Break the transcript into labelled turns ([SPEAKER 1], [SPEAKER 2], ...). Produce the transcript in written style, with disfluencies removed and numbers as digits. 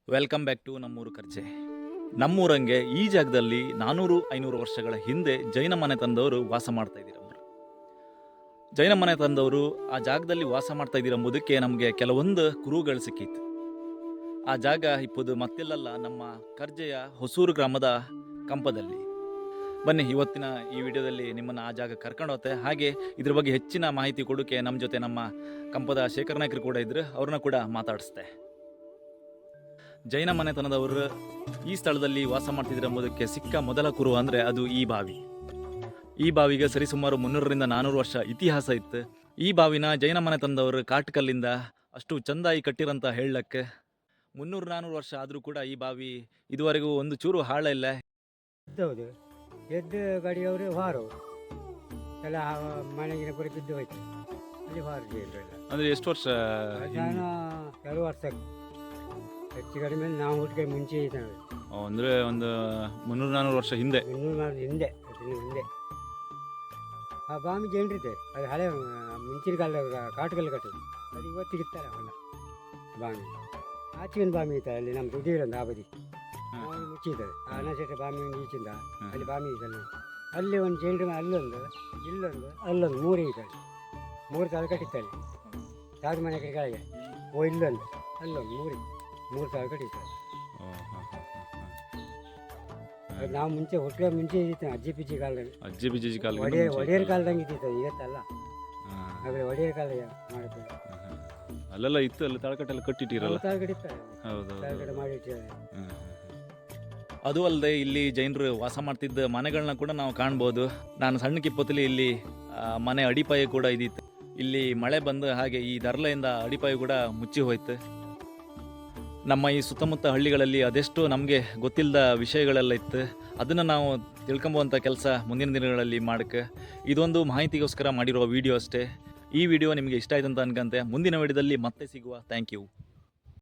[SPEAKER 1] Welcome back to ನಮ್ಮೂರು ಕರ್ಜೆ. ನಮ್ಮೂರಂಗೆ ಈ ಜಾಗದಲ್ಲಿ 400-500 ವರ್ಷಗಳ ಹಿಂದೆ ಜೈನ ಮನೆ ತಂದವರು ವಾಸ ಮಾಡ್ತಾ ಇದ್ದೀರವರು. ಜೈನ ಮನೆ ತಂದವರು ಆ ಜಾಗದಲ್ಲಿ ವಾಸ ಮಾಡ್ತಾ ಇದ್ದೀರಂಬುದಕ್ಕೆ ನಮಗೆ ಕೆಲವೊಂದು ಕುರುಗಳು ಸಿಕ್ಕಿತ್ತು. ಆ ಜಾಗ ಇಪ್ಪದು ಮತ್ತೆಲ್ಲಲ್ಲ, ನಮ್ಮ ಕರ್ಜೆಯ ಹೊಸೂರು ಗ್ರಾಮದ ಕಂಪದಲ್ಲಿ. ಬನ್ನಿ, ಇವತ್ತಿನ ಈ ವಿಡಿಯೋದಲ್ಲಿ ನಿಮ್ಮನ್ನು ಆ ಜಾಗ ಕರ್ಕೊಂಡು ಹೋಗ್ತೆ. ಹಾಗೆ ಇದ್ರ ಬಗ್ಗೆ ಹೆಚ್ಚಿನ ಮಾಹಿತಿ ಕೊಡೋಕೆ ನಮ್ಮ ಜೊತೆ ನಮ್ಮ ಕಂಪದ ಶೇಖರ್ ನಾಯ್ಕರು ಕೂಡ ಇದ್ರು, ಅವ್ರನ್ನ ಕೂಡ ಮಾತಾಡಿಸ್ತೆ. ಜೈನ ಮನೆತನದವರು ಈ ಸ್ಥಳದಲ್ಲಿ ವಾಸ ಮಾಡ್ತಿದ್ರು ಎಂಬುದಕ್ಕೆ ಸಿಕ್ಕ ಮೊದಲ ಕುರು ಅಂದರೆ ಅದು ಈ ಬಾವಿ. ಈ ಬಾವಿಗೆ ಸರಿಸುಮಾರು 300-400 ವರ್ಷ ಇತಿಹಾಸ ಇತ್ತು. ಈ ಬಾವಿನ ಜೈನ ಮನೆತನದವರು ಕಾಟ್ಕಲ್ಲಿಂದ ಅಷ್ಟು ಚಂದಾಗಿ ಕಟ್ಟಿರಂತ ಹೇಳಕ್ಕೆ 300-400 ವರ್ಷ ಆದರೂ ಕೂಡ ಈ ಬಾವಿ ಇದುವರೆಗೂ ಒಂದು ಚೂರು ಹಾಳ ಇಲ್ಲ.
[SPEAKER 2] ಹೌದು, ಎದ್ದು ಗಾಡಿಯವರು ಹಾರು ಎಲ್ಲ ಮನೆಗಿನ ಪುರಿ ಬಿದ್ದು ಹೋಯ್ತು. ಅಲ್ಲಿ ಹಾರು
[SPEAKER 1] ಅಂದರೆ ಎಷ್ಟು ವರ್ಷ?
[SPEAKER 2] ನಾನು ಕೆಲವು ವರ್ಷ ಹೆಚ್ಚು ಕಡಿಮೆ ನಾವು ಹುಟ್ಟಿಗೆ ಮುಂಚೆ ಇದ್ದಾವೆ.
[SPEAKER 1] ಅಂದರೆ ಒಂದು 300-400 ವರ್ಷ ಹಿಂದೆ.
[SPEAKER 2] 300 ಹಿಂದೆ ಹಿಂದೆ ಆ ಬಾಮಿ ಜನರಿದೆ. ಅದು ಹಳೆ ಮುಂಚಿನ ಕಾಲದ ಕಾಟುಕಲ್ಲು ಕಟ್ಟೋದು. ಅದು ಇವತ್ತಿಗಿತ್ತಾರೆ ಹೊಲ ಬಾಮಿ. ಆಚೆಗಿನ ಬಾಮಿ ಇತ್ತು ಅಲ್ಲಿ ನಮ್ಮ ದುಡ್ಡಿರೊಂದು ಆ ಬದಿ ನಾವು ಮುಚ್ಚಿದ್ದಾರೆ. ಆ ಅನಸೆಟ್ಟ ಬಾಮಿ ಒಂದು ಈಚಿಂದ ಅಲ್ಲಿ ಬಾಮಿ ಇದ್ದಲ್ಲ, ಅಲ್ಲಿ ಒಂದು ಜನರು ಅಲ್ಲೊಂದು ಇಲ್ಲೊಂದು ಅಲ್ಲೊಂದು 3 ಇದ್ದಾರೆ. 3 ಸಾಲ ಕಟ್ಟಿತ್ತಾರೆ ಸಾಧು ಮನೆ ಕಡೆ ಕೆಳಗೆ. ಇಲ್ಲೊಂದು ಅಲ್ಲೊಂದು 3 ಸಾಲ ಕಟ್ಟಿತ್ತಾರೆ. ಅದು ನಾವು ಮುಂಚೆ ಹುಟ್ಟಿಗೆ ಮುಂಚೆ ಇದ್ದಿತ್ತು ಅಜ್ಜಿ ಪಿಜ್ಜಿ ಕಾಲದಲ್ಲಿ. ಒಡೆಯರ್ ಕಾಲದಂಗೆ ಇದ್ದಿತ್ತು, ಇವತ್ತಲ್ಲ. ಆಮೇಲೆ ಒಡೆಯರ್ ಕಾಲ ಮಾಡುತ್ತೆ
[SPEAKER 1] ಅಲ್ಲೆಲ್ಲ ಇತ್ತು. ಅಲ್ಲಿ ತಾಳ್ಕಟ್ಟೆಲ್ಲ ಕಟ್ಟಿಟ್ಟಿರಲ್ಲ,
[SPEAKER 2] ತಾಳ್ಕಟ್ಟಿರ್ತಾರೆ, ತಾಳ್ಕಟ್ಟೆ ಮಾಡಿಟ್ಟಿದ್ದಾರೆ.
[SPEAKER 1] ಅದು ಅಲ್ಲದೆ ಇಲ್ಲಿ ಜೈನರು ವಾಸ ಮಾಡ್ತಿದ್ದ ಮನೆಗಳನ್ನ ಕೂಡ ನಾವು ಕಾಣ್ಬೋದು. ನಾನು ಸಣ್ಣ ಕಿಪ್ಪತ್ತಲ್ಲಿ ಇಲ್ಲಿ ಮನೆ ಅಡಿಪಾಯ ಕೂಡ ಇದ್ದಿತ್ತು. ಇಲ್ಲಿ ಮಳೆ ಬಂದು ಹಾಗೆ ಈ ದರ್ಲೆಯಿಂದ ಅಡಿಪಾಯ ಕೂಡ ಮುಚ್ಚಿ ಹೋಯ್ತು. ನಮ್ಮ ಈ ಸುತ್ತಮುತ್ತ ಹಳ್ಳಿಗಳಲ್ಲಿ ಅದೆಷ್ಟು ನಮಗೆ ಗೊತ್ತಿಲ್ಲದ ವಿಷಯಗಳೆಲ್ಲ ಇತ್ತು. ಅದನ್ನು ನಾವು ತಿಳ್ಕೊಂಬೋಂಥ ಕೆಲಸ ಮುಂದಿನ ದಿನಗಳಲ್ಲಿ ಮಾಡೋಕ್ಕೆ ಇದೊಂದು ಮಾಹಿತಿಗೋಸ್ಕರ ಮಾಡಿರೋ ವಿಡಿಯೋ ಅಷ್ಟೇ. ಈ ವಿಡಿಯೋ ನಿಮಗೆ ಇಷ್ಟ ಆಯ್ತು ಅಂತ ಅನ್ಕಂತೆ. ಮುಂದಿನ ವಿಡಿಯೋದಲ್ಲಿ ಮತ್ತೆ ಸಿಗುವ. Thank you.